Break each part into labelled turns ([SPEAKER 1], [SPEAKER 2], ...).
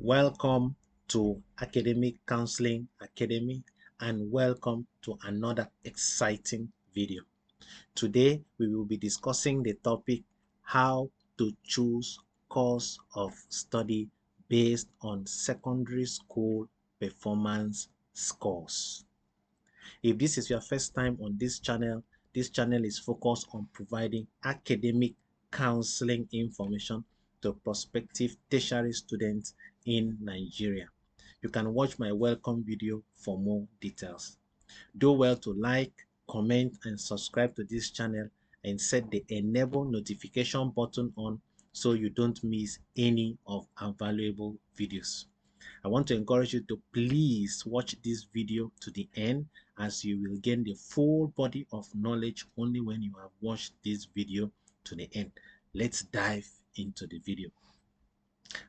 [SPEAKER 1] Welcome to Academic Counseling Academy and welcome to another exciting video. Today we will be discussing the topic how to choose course of study based on secondary school performance scores. If this is your first time on this channel is focused on providing academic counseling information to prospective tertiary students in Nigeria. You can watch my welcome video for more details. Do well to like, comment, and subscribe to this channel and set the enable notification button on so you don't miss any of our valuable videos. I want to encourage you to please watch this video to the end, as you will gain the full body of knowledge only when you have watched this video to the end. Let's dive into the video.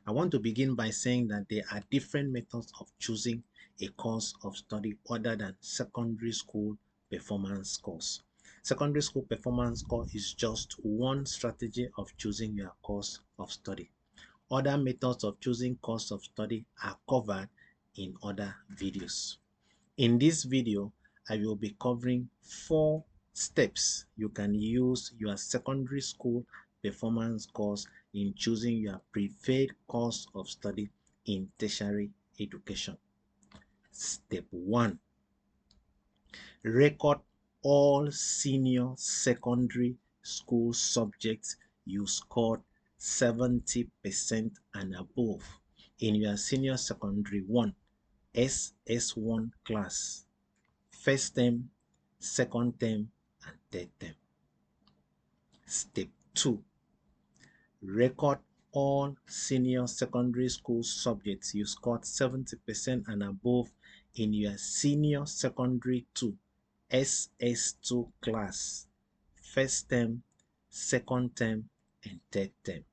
[SPEAKER 1] I want to begin by saying that there are different methods of choosing a course of study other than secondary school performance scores. Secondary school performance score is just one strategy of choosing your course of study. Other methods of choosing course of study are covered in other videos. In this video, I will be covering 4 steps you can use your secondary school performance course in choosing your preferred course of study in tertiary education. Step 1. Record all senior secondary school subjects you scored 70% and above in your senior secondary 1 SS1 class, first term, second term, and third term. Step 2. Record all senior secondary school subjects you scored 70% and above in your senior secondary 2 SS2 class, first term, second term, and third term.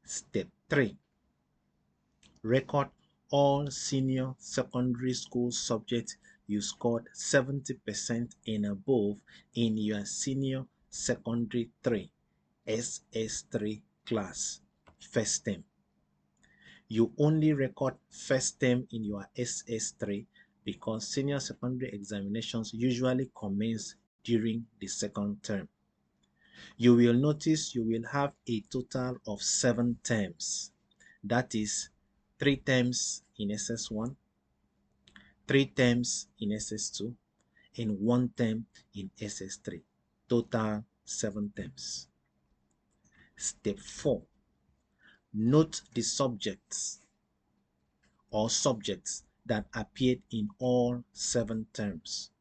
[SPEAKER 1] Step 3. Record all senior secondary school subjects you scored 70% and above in your senior secondary 3 SS3 class, first term. You only record first term in your SS3 because senior secondary examinations usually commence during the second term. You will notice you will have a total of 7 terms. That is 3 terms in SS1, 3 terms in SS2, and 1 term in SS3. Total 7 terms. Step 4. Note the subjects that appeared in all 7 terms.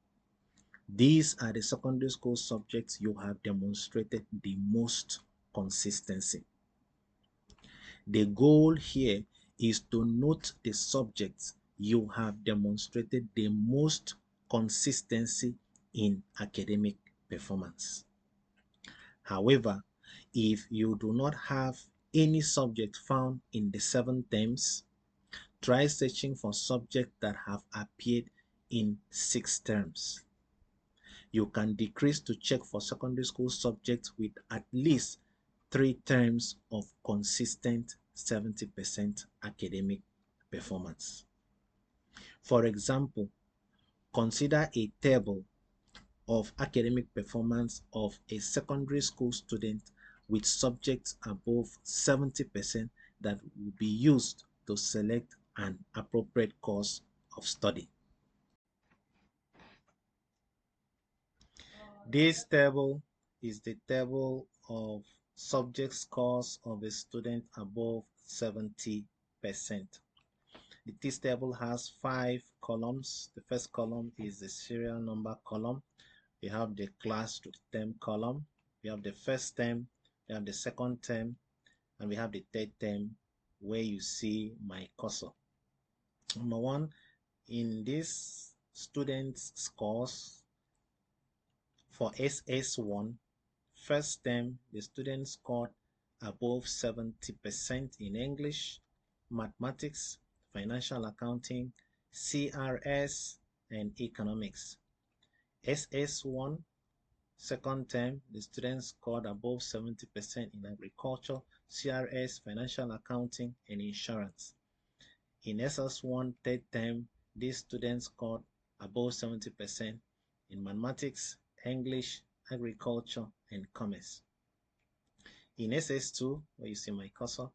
[SPEAKER 1] These are the secondary school subjects you have demonstrated the most consistency. The goal here is to note the subjects you have demonstrated the most consistency in academic performance. However, if you do not have any subject found in the 7 terms, try searching for subjects that have appeared in 6 terms. You can decrease to check for secondary school subjects with at least 3 terms of consistent 70% academic performance. For example, consider a table of academic performance of a secondary school student with subjects above 70% that will be used to select an appropriate course of study. This table is the table of subject scores of a student above 70%. This table has 5 columns. The first column is the serial number column. We have the class to term column. We have the first term, we have the second term, and we have the third term where you see my cursor. Number 1, in this student's scores for SS1, first term, the student scored above 70% in English, mathematics, financial accounting, CRS, and economics. SS1, second term, the student scored above 70% in agriculture, CRS, financial accounting, and insurance. In SS1 third term, these students scored above 70% in mathematics, English, agriculture, and commerce. In SS2, where you see my cursor,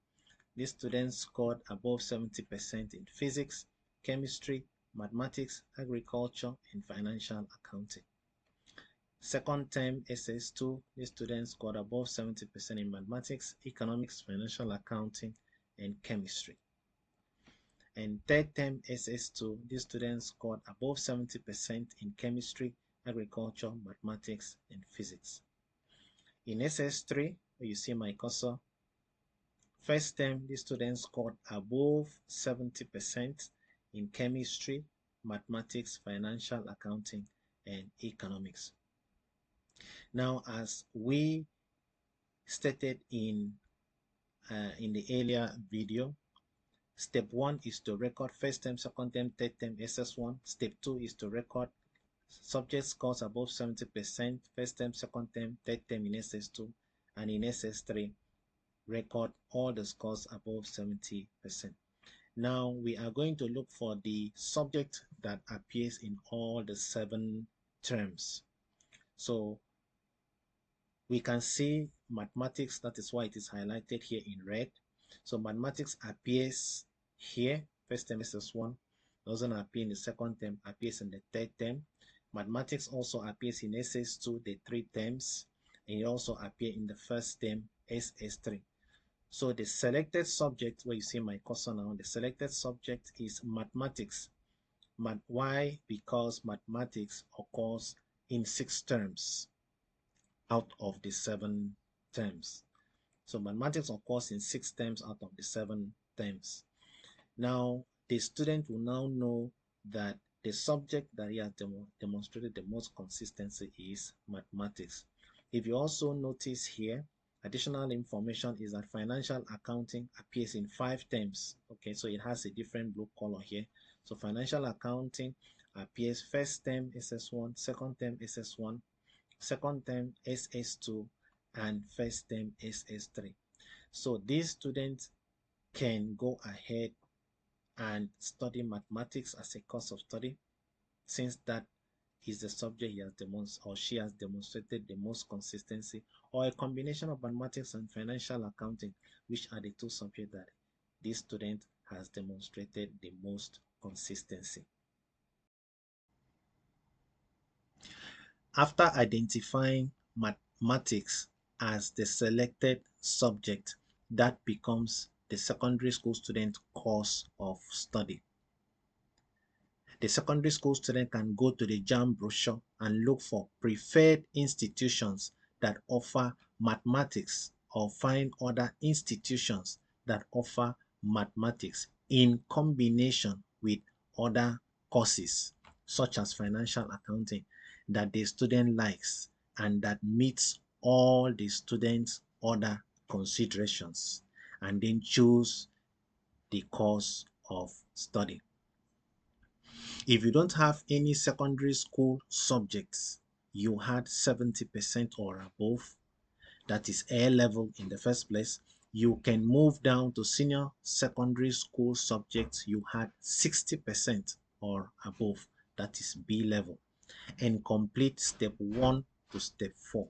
[SPEAKER 1] these students scored above 70% in physics, chemistry, mathematics, agriculture, and financial accounting. Second term SS2, these students scored above 70% in mathematics, economics, financial accounting, and chemistry. And third term SS2, these students scored above 70% in chemistry, agriculture, mathematics, and physics. In SS3, where you see my cursor, first term, these students scored above 70% in chemistry, mathematics, financial accounting, and economics. Now, as we stated in the earlier video, step 1 is to record first term, second term, third term SS1. Step 2 is to record subject scores above 70%, first term, second term, third term in SS2, and in SS3, record all the scores above 70%. Now we are going to look for the subject that appears in all the 7 terms. So we can see mathematics, that is why it is highlighted here in red. So mathematics appears here, first term SS1, doesn't appear in the second term, appears in the third term. Mathematics also appears in SS2, the 3 terms, and it also appears in the first term, SS3. So the selected subject, where you see my cursor now, the selected subject is mathematics. Why? Because mathematics occurs in 6 terms out of the 7 terms. So mathematics occurs in 6 terms out of the 7 terms. Now, the student will now know that the subject that he has demonstrated the most consistency is mathematics. If you also notice here, additional information is that financial accounting appears in 5 terms. Okay, so it has a different blue color here. So financial accounting appears first term SS1, second term SS1, second term SS2, and first term SS3. So these students can go ahead and study mathematics as a course of study, since that is the subject he has demonstrated or she has demonstrated the most consistency, or a combination of mathematics and financial accounting, which are the 2 subjects that this student has demonstrated the most consistency. After identifying mathematics as the selected subject, that becomes the secondary school student course of study. The secondary school student can go to the JAMB brochure and look for preferred institutions that offer mathematics, or find other institutions that offer mathematics in combination with other courses such as financial accounting that the student likes and that meets all the students' other considerations, and then choose the course of study. If you don't have any secondary school subjects, you had 70% or above, that is A level in the first place, you can move down to senior secondary school subjects you had 60% or above, that is B level, and complete step 1 to step 4.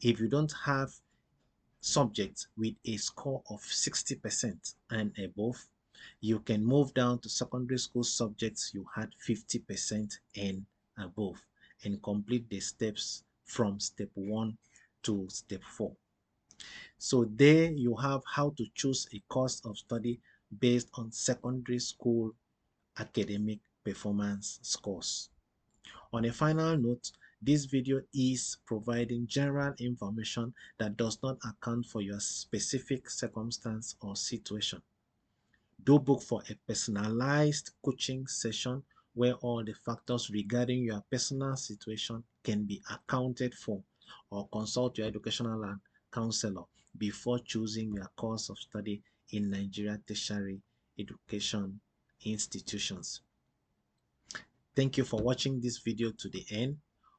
[SPEAKER 1] If you don't have subjects with a score of 60% and above, you can move down to secondary school subjects you had 50% and above, and complete the steps from step 1 to step 4. So there you have how to choose a course of study based on secondary school academic performance scores. On a final note, this video is providing general information that does not account for your specific circumstance or situation. Do book for a personalized coaching session where all the factors regarding your personal situation can be accounted for, or consult your educational and counselor before choosing your course of study in Nigeria tertiary education institutions. Thank you for watching this video to the end.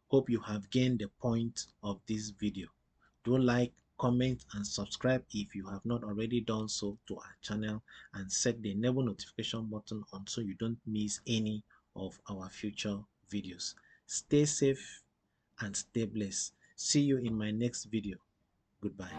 [SPEAKER 1] Hope you have gained the point of this video. Do like, comment, and subscribe if you have not already done so to our channel, and set the enable notification button on so you don't miss any of our future videos. Stay safe and stay blessed. See you in my next video. Goodbye.